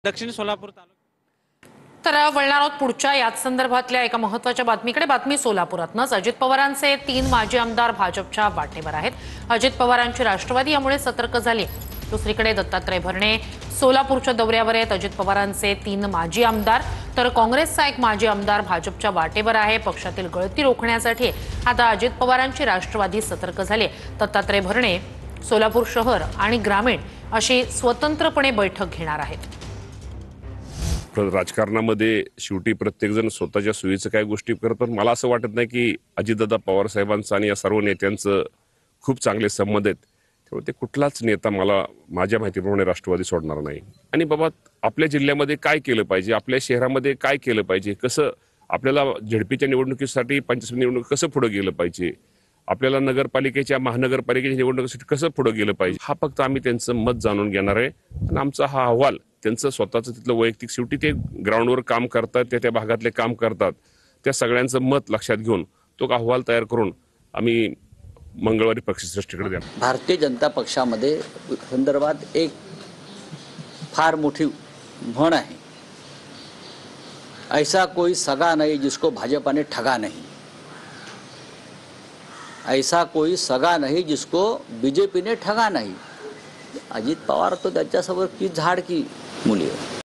दक्षिण सोलापूर तालुक्यात तर वळणार आहोत पुढच्या याच संदर्भातल्या एका महत्त्वाच्या बातमीकडे। बातमी सोलापुरातनंच। अजित पवारांचे 3 माजी आमदार भाजपच्या वाटेवर आहेत। अजित पवारांची राष्ट्रवादी यामुळे सतर्क झाली। दुसरीकडे दत्तात्रय भरणे सोलापूरच्या दौऱ्यावर आहेत। अजित पवारांचे 3 माजी आमदार तर काँग्रेसचा एक माजी आमदार भाजपच्या वाटेवर आहे। पक्षातील गळती रोखण्यासाठी आता अजित पवारांची राष्ट्रवादी सतर्क झाली। दत्तात्रय भरणे सोलापूर शहर आणि ग्रामीण अशी स्वतंत्रपणे बैठक घेणार आहेत। राजकारणामध्ये शेवटी प्रत्येकजण स्वतःच्या सोयीचं काय गोष्टी करतात। मला असं वाटत नाही की अजितदादा पवार साहेबांचं आणि या सर्व नेत्यांचं खूप चांगले संबंध आहेत। त्यामुळे ते कुठलाच नेता मला माझ्या माहितीप्रमाणे राष्ट्रवादी सोडणार नाही। आणि बाबा आपल्या जिल्ह्यामध्ये काय केलं पाहिजे, आपल्या शहरामध्ये काय केलं पाहिजे, कसं आपल्याला झेडपीच्या निवडणुकीसाठी पंचायत निवडणूक कसं पुढे गेलं पाहिजे, आपल्याला नगरपालिकेच्या महानगरपालिकेच्या निवडणुकीसाठी कसं पुढे गेलं पाहिजे, हा फक्त आम्ही त्यांचं मत जाणून घेणार आहे। आणि आमचा हा अहवाल त्यांचं स्वतःचं तिथलं वैयक्तिक शेवटी ते ग्राउंडवर काम करतात, त्या भागातले काम करतात, त्या सगळ्यांचं मत लक्षात घेऊन तो अहवाल तयार करून आम्ही मंगळवारी पक्षश्रेष्ठीकडे देणार। भारतीय जनता पक्षामध्ये संदर्भात एक फार मोठी म्हण आहे, ऐसा कोई सगा नहीं जिसको भाजपा ने ठगा नहीं, ऐसा कोई सगा नहीं जिसको बीजेपी ने ठगा नहीं। अजित पवार तो त्याच्यासमोर की झाड की मुली आहे।